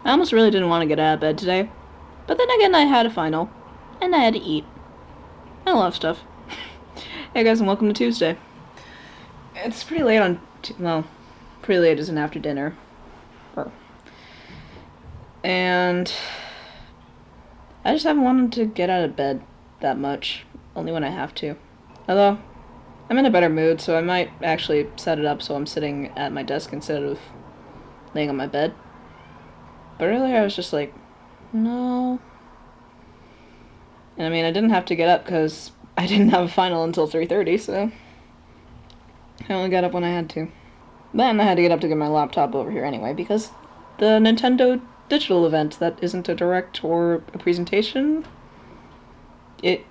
I almost really didn't want to get out of bed today, but then again I had a final, and I had to eat. I love stuff. Hey guys, and welcome to Tuesday. It's pretty late on, well, pretty late as an after dinner. And I just haven't wanted to get out of bed that much, only when I have to. Although, I'm in a better mood, so I might actually set it up so I'm sitting at my desk instead of laying on my bed. But earlier I was just like, no. And I mean, I didn't have to get up because I didn't have a final until 3:30, so I only got up when I had to. Then I had to get up to get my laptop over here anyway, because the Nintendo digital event that isn't a direct or a presentation, it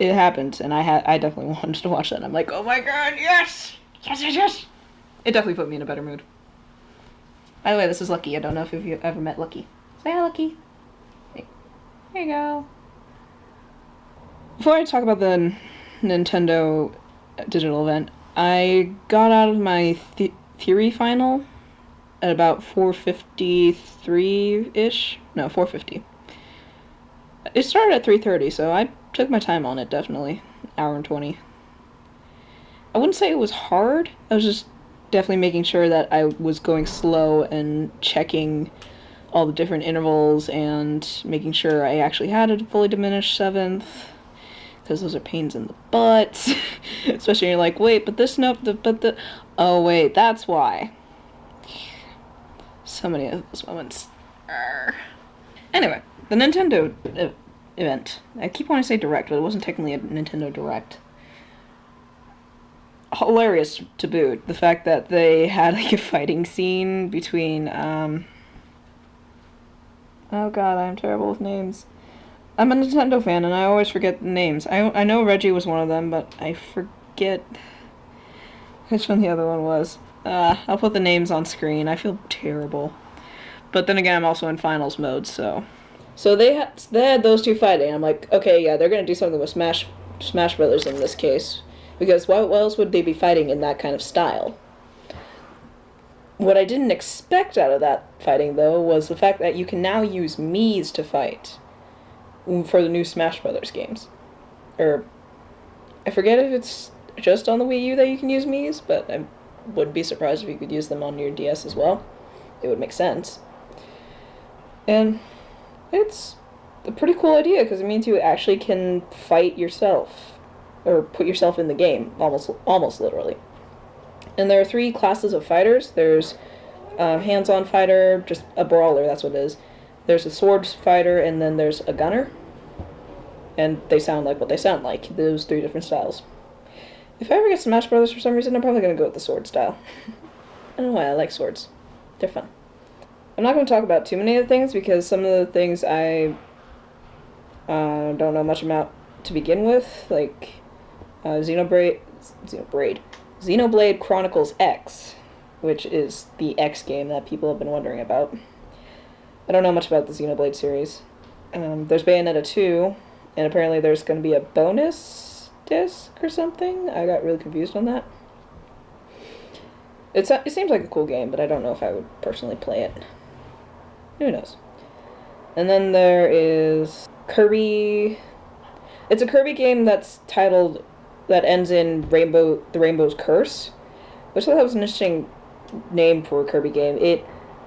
happened, and I definitely wanted to watch that. And I'm like, oh my god, yes! Yes, yes, yes! It definitely put me in a better mood. By the way, this is Lucky. I don't know if you've ever met Lucky. Say hi, Lucky. Hey. There you go. Before I talk about the Nintendo digital event, I got out of my theory final at about 4:53-ish. No, 4:50. It started at 3:30, so I took my time on it, definitely. Hour and 20. I wouldn't say it was hard. I was just definitely making sure that I was going slow and checking all the different intervals and making sure I actually had a fully diminished seventh, because those are pains in the butt. Especially when you're like, wait, but this note, oh wait, that's why. So many of those moments. Anyway, the Nintendo event. I keep wanting to say Direct, but it wasn't technically a Nintendo Direct. Hilarious to boot. The fact that they had like a fighting scene between, oh god, I'm terrible with names. I'm a Nintendo fan and I always forget the names. I know Reggie was one of them, but I forget which one the other one was. I'll put the names on screen. I feel terrible. But then again, I'm also in finals mode, so. So they had those two fighting. I'm like, okay, yeah, they're gonna do something with Smash Brothers in this case, because why else would they be fighting in that kind of style? What I didn't expect out of that fighting, though, was the fact that you can now use Miis to fight for the new Smash Brothers games. Or, I forget if it's just on the Wii U that you can use Miis, but I wouldn't be surprised if you could use them on your DS as well. It would make sense. And it's a pretty cool idea, because it means you actually can fight yourself, or put yourself in the game, almost literally. And there are 3 classes of fighters. There's a hands-on fighter, just a brawler, that's what it is. There's a swords fighter, and then there's a gunner. And they sound like what they sound like, those 3 different styles. If I ever get Smash Brothers for some reason, I'm probably going to go with the sword style. I don't know why, I like swords. They're fun. I'm not going to talk about too many of the things, because some of the things I don't know much about to begin with, like Xenoblade Chronicles X, which is the X game that people have been wondering about. I don't know much about the Xenoblade series. There's Bayonetta 2, and apparently there's going to be a bonus disc or something. I got really confused on that. It seems like a cool game, but I don't know if I would personally play it. Who knows? And then there is Kirby. It's a Kirby game that's titled, that ends in the Rainbow's Curse, which I thought was an interesting name for a Kirby game. It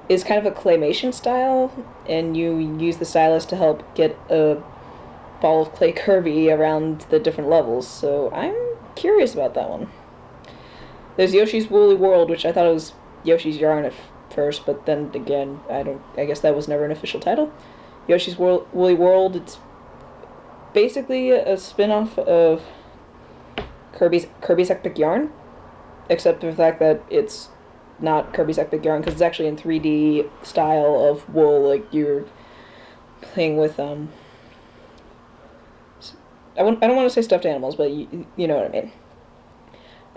is kind of a claymation style, and you use the stylus to help get a ball of clay Kirby around the different levels, so I'm curious about that one. There's Yoshi's Woolly World, which I thought it was Yoshi's Yarn at first, but then again, I guess that was never an official title. Yoshi's Woolly World, it's basically a spin-off of Kirby's Epic Yarn, except for the fact that it's not Kirby's Epic Yarn, because it's actually in 3D style of wool, like you're playing with, I don't want to say stuffed animals, but you know what I mean.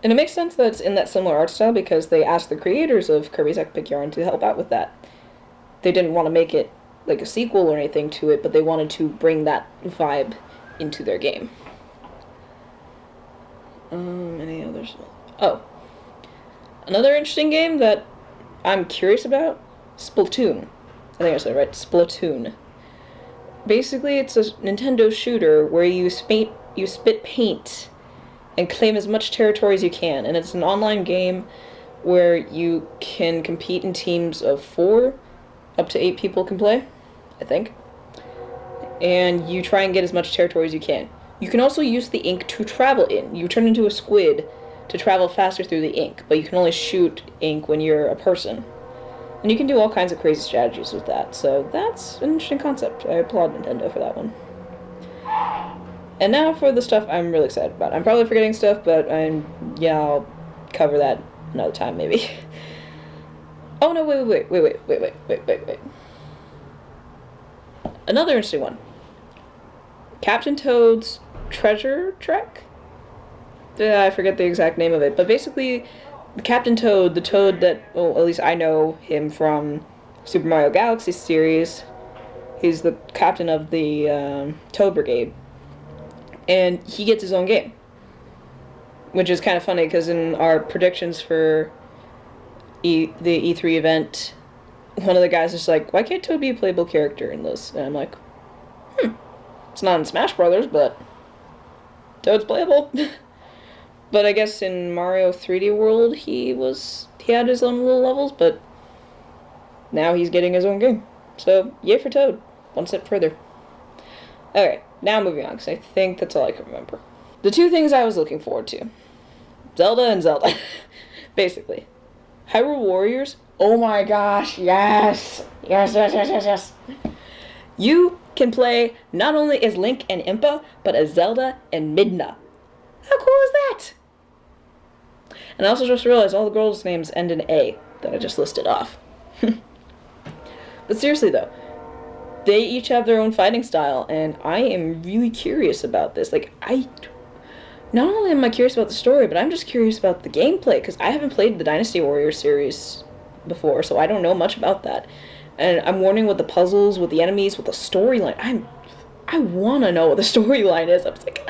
And it makes sense that it's in that similar art style, because they asked the creators of Kirby's Epic Yarn to help out with that. They didn't want to make it like a sequel or anything to it, but they wanted to bring that vibe into their game. Any others? Oh. Another interesting game that I'm curious about, Splatoon. I think I said it right. Splatoon. Basically, it's a Nintendo shooter where you spit paint and claim as much territory as you can, and it's an online game where you can compete in teams of 4, up to 8 people can play, I think. And you try and get as much territory as you can. You can also use the ink to travel in. You turn into a squid to travel faster through the ink, but you can only shoot ink when you're a person. And you can do all kinds of crazy strategies with that, so that's an interesting concept. I applaud Nintendo for that one. And now for the stuff I'm really excited about. I'm probably forgetting stuff, but I'll cover that another time, maybe. Oh no, wait. Another interesting one. Captain Toad's Treasure Trek? I forget the exact name of it, but basically, Captain Toad, the Toad that, well, at least I know him from Super Mario Galaxy series, he's the captain of the Toad Brigade, and he gets his own game. Which is kind of funny, because in our predictions for the E3 event, one of the guys is like, why can't Toad be a playable character in this? And I'm like, it's not in Smash Brothers, but Toad's playable. But I guess in Mario 3D World, he had his own little levels, but now he's getting his own game. So, yay for Toad. One step further. Alright, now moving on, because I think that's all I can remember. The 2 things I was looking forward to. Zelda and Zelda. Basically. Hyrule Warriors. Oh my gosh, yes! Yes. You can play not only as Link and Impa, but as Zelda and Midna. How cool is that? And I also just realized all the girls' names end in A that I just listed off. But seriously though, they each have their own fighting style, and I am really curious about this. Like, not only am I curious about the story, but I'm just curious about the gameplay, because I haven't played the Dynasty Warriors series before, so I don't know much about that. And I'm wondering what the puzzles, with the enemies, with the storyline. I want to know what the storyline is. I'm just like...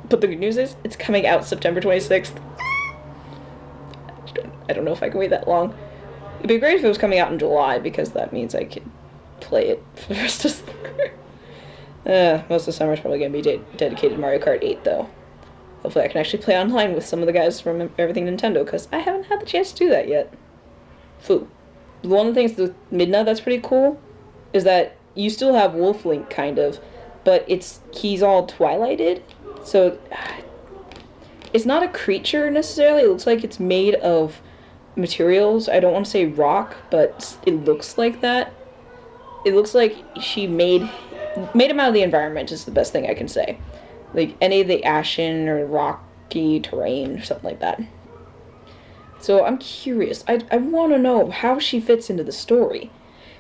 But the good news is, it's coming out September 26th. I don't know if I can wait that long. It'd be great if it was coming out in July, because that means I could play it for the rest of summer. Most of summer is probably going to be dedicated to Mario Kart 8, though. Hopefully I can actually play online with some of the guys from Everything Nintendo, because I haven't had the chance to do that yet. Foo. One of the things with Midna that's pretty cool is that you still have Wolf Link, kind of, but he's all twilighted, so it's not a creature necessarily. It looks like it's made of materials. I don't want to say rock, but it looks like that. It looks like she made him out of the environment is the best thing I can say. Like any of the ashen or rocky terrain or something like that. So I'm curious. I want to know how she fits into the story.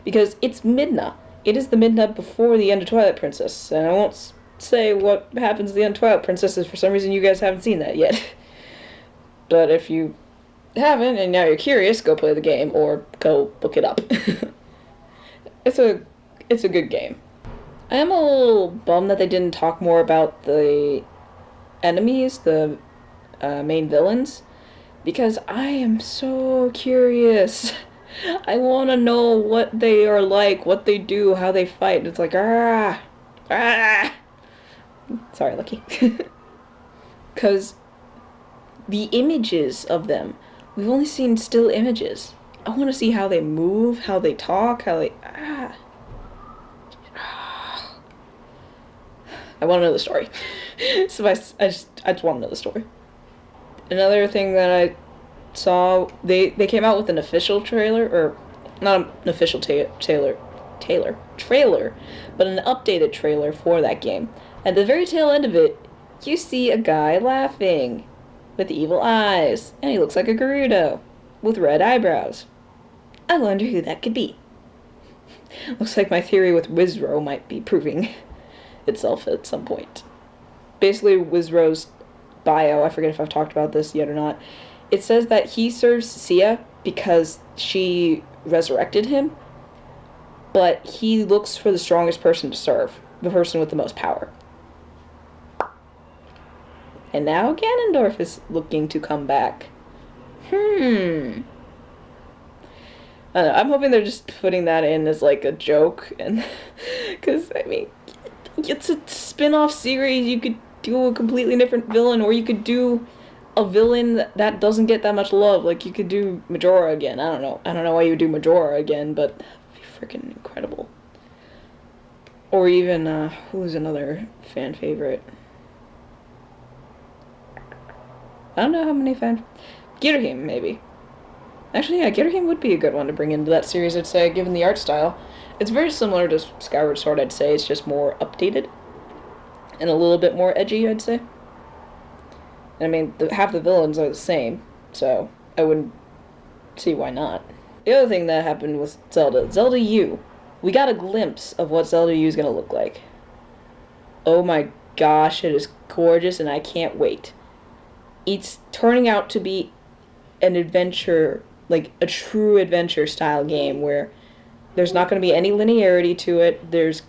Because it's Midna. It is the Midna before the end of Twilight Princess. And I won't say what happens at the end of Twilight Princess, if for some reason you guys haven't seen that yet. But if you haven't and now you're curious, go play the game or go look it up. It's a good game. I am a little bummed that they didn't talk more about the enemies, the main villains, because I am so curious. I want to know what they are like, what they do, how they fight. It's like, ah. Sorry, Lucky. Because the images of them, we've only seen still images. I want to see how they move, how they talk, how they... I want to know the story. So I just want to know the story. Another thing that I saw, they came out with an official trailer, or not an official trailer, but an updated trailer for that game. At the very tail end of it, you see a guy laughing with evil eyes, and he looks like a Gerudo with red eyebrows. I wonder who that could be. Looks like my theory with Wizro might be proving itself at some point. Basically, Wizro's bio, I forget if I've talked about this yet or not, it says that he serves Sia because she resurrected him, but he looks for the strongest person to serve, the person with the most power. And now Ganondorf is looking to come back. I don't know, I'm hoping they're just putting that in as like a joke, and because I mean, it's a spin-off series. You could do a completely different villain, or you could do a villain that doesn't get that much love. Like you could do Majora again. I don't know. I don't know why you would do Majora again, but that'd be freaking incredible. Or even who's another fan favorite? I don't know how many Girahim, maybe. Actually, yeah, Girahim would be a good one to bring into that series, I'd say, given the art style. It's very similar to Skyward Sword, I'd say. It's just more updated. And a little bit more edgy, I'd say. I mean, half the villains are the same, so I wouldn't see why not. The other thing that happened with Zelda U. We got a glimpse of what Zelda U is going to look like. Oh my gosh, it is gorgeous, and I can't wait. It's turning out to be an adventure, like a true adventure style game where there's not going to be any linearity to it. There's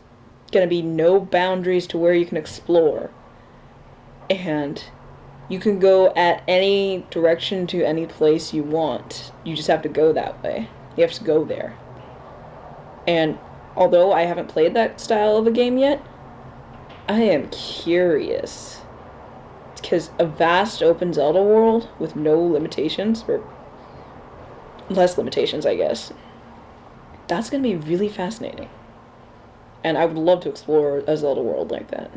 going to be no boundaries to where you can explore. And you can go at any direction to any place you want. You just have to go that way. You have to go there. And although I haven't played that style of a game yet, I am curious. Because a vast open Zelda world with no limitations, or less limitations, I guess, that's going to be really fascinating. And I would love to explore a Zelda world like that.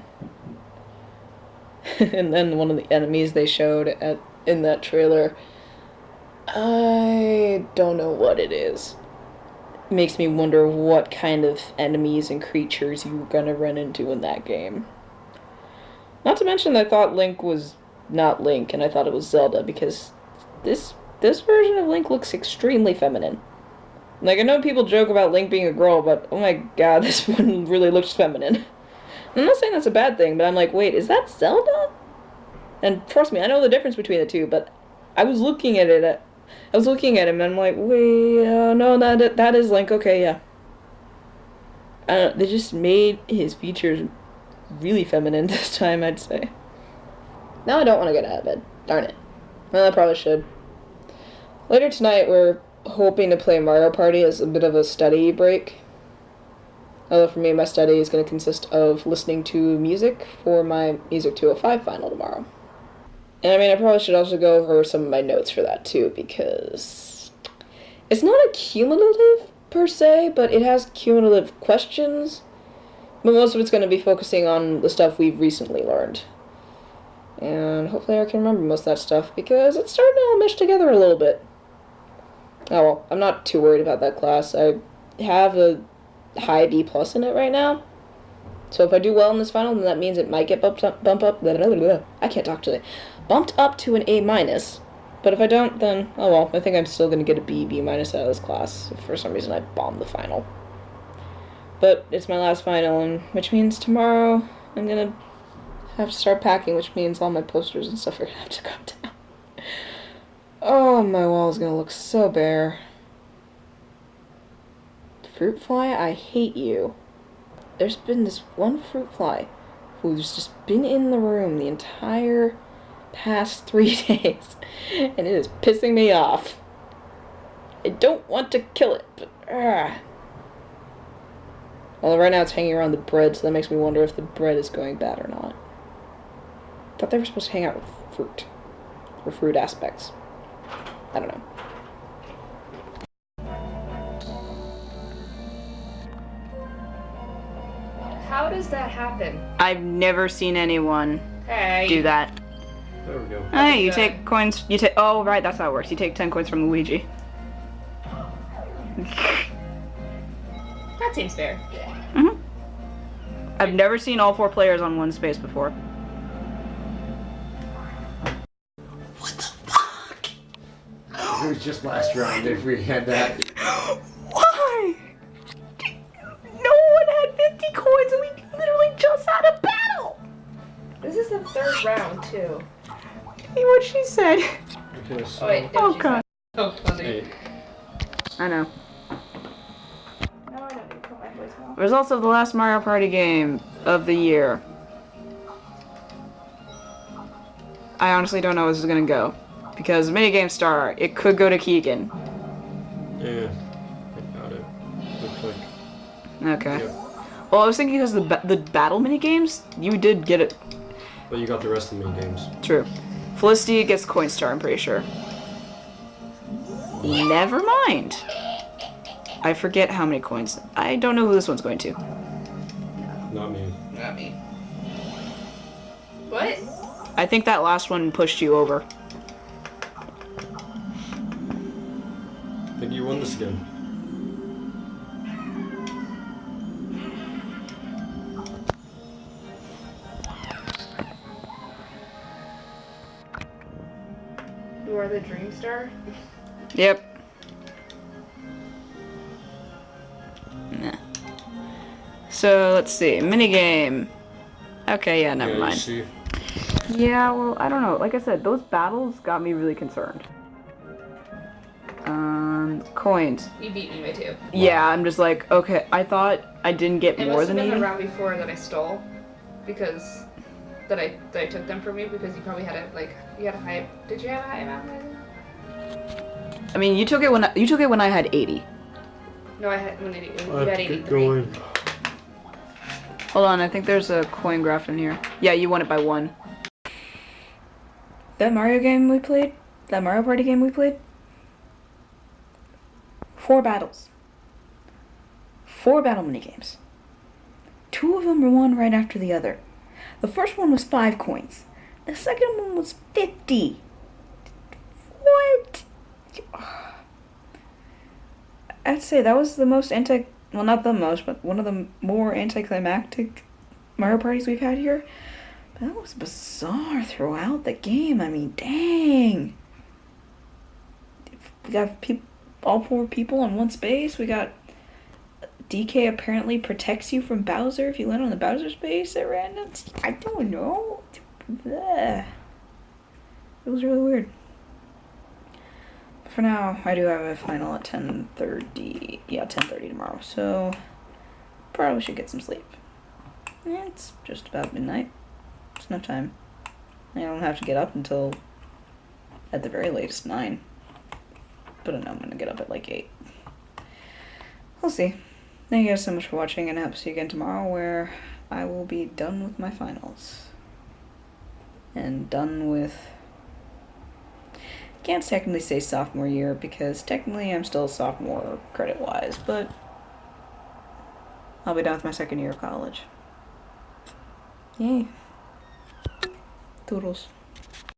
And then one of the enemies they showed in that trailer, I don't know what it is. It makes me wonder what kind of enemies and creatures you're gonna run into in that game. Not to mention, I thought Link was not Link, and I thought it was Zelda, because this version of Link looks extremely feminine. Like, I know people joke about Link being a girl, but oh my god, this one really looks feminine. I'm not saying that's a bad thing, but I'm like, wait, is that Zelda? And trust me, I know the difference between the two, but I was looking at him, and I'm like, wait, no, that is Link, okay, yeah. They just made his features really feminine this time, I'd say. Now I don't want to get out of bed. Darn it. Well, I probably should. Later tonight, we're hoping to play Mario Party as a bit of a study break. Although for me, my study is going to consist of listening to music for my Music 205 final tomorrow. And I mean, I probably should also go over some of my notes for that too, because it's not a cumulative per se, but it has cumulative questions. But most of it's going to be focusing on the stuff we've recently learned. And hopefully I can remember most of that stuff, because it's starting to all mesh together a little bit. Oh well, I'm not too worried about that class. I have a high B+ in it right now. So if I do well in this final, then that means it might get bumped up I can't talk today. Bumped up to an A-. But if I don't, then, oh well, I think I'm still going to get a B, B- out of this class. If for some reason I bombed the final. But it's my last final, and which means tomorrow I'm going to have to start packing, which means all my posters and stuff are going to have to come down. Oh, my wall is going to look so bare. Fruit fly, I hate you. There's been this one fruit fly who's just been in the room the entire past 3 days, and it is pissing me off. I don't want to kill it, but well, right now it's hanging around the bread, so that makes me wonder if the bread is going bad or not. I thought they were supposed to hang out with fruit, or fruit aspects. I don't know. How does that happen? I've never seen anyone do that. There we go. Hey, you take coins. Oh, right, that's how it works. You take 10 coins from Luigi. That seems fair. Mm-hmm. I've never seen all 4 players on one space before. What the fuck? It was just last round if we had that. Why? No one had 50 coins and we literally just had a battle! This is the 3rd round, too. See what she said. Okay, so Oh, wait. Oh, God. Oh, funny. hey, I know. No, I don't need to put my voicemail. Results of the last Mario Party game of the year. I honestly don't know how this is gonna go. Because Minigame Star, it could go to Keegan. yeah. Okay. Yep. Well, I was thinking because the battle mini games, you did get it. But you got the rest of the main games. True. Felicity gets Coinstar, I'm pretty sure. Never mind. I forget how many coins. I don't know who this one's going to. Not me. Not me. What? I think that last one pushed you over. I think you won this again. You are the Dream Star? Yep. Nah. So, let's see. Minigame. Okay, yeah, never Yeah, you mind. see. Yeah, well, I don't know. Like I said, those battles got me really concerned. Coins. You beat me by 2. Yeah, I'm just like, okay, I thought I didn't get It more must have than been 80. the round before that I stole, because that I took them from you because you probably had you had a high. Did you have a high amount? I mean, you took it when I had 80. No, I had when you had Get 83. going. Hold on, I think there's a coin graph in here. Yeah, you won it by 1. That Mario game we played? That Mario Party game we played? 4 battles. 4 battle minigames. 2 of them were one right after the other. The first one was 5 coins. The second one was 50. What? I'd say that was the most well, not the most, but one of the more anticlimactic Mario parties we've had here. But that was bizarre throughout the game. I mean, dang. We got all 4 people in one space. We got DK apparently protects you from Bowser if you land on the Bowser space at random. I don't know. Bleh. It was really weird. For now, I do have a final at 10:30. Yeah, 10:30 tomorrow. So, probably should get some sleep. Yeah, it's just about midnight. It's enough time. I don't have to get up until, at the very latest, 9. But I know I'm going to get up at like 8. We'll see. Thank you guys so much for watching, and I hope to see you again tomorrow where I will be done with my finals. And done with... Can't technically say sophomore year because technically I'm still a sophomore credit-wise, but I'll be done with my second year of college. Yay. Toodles.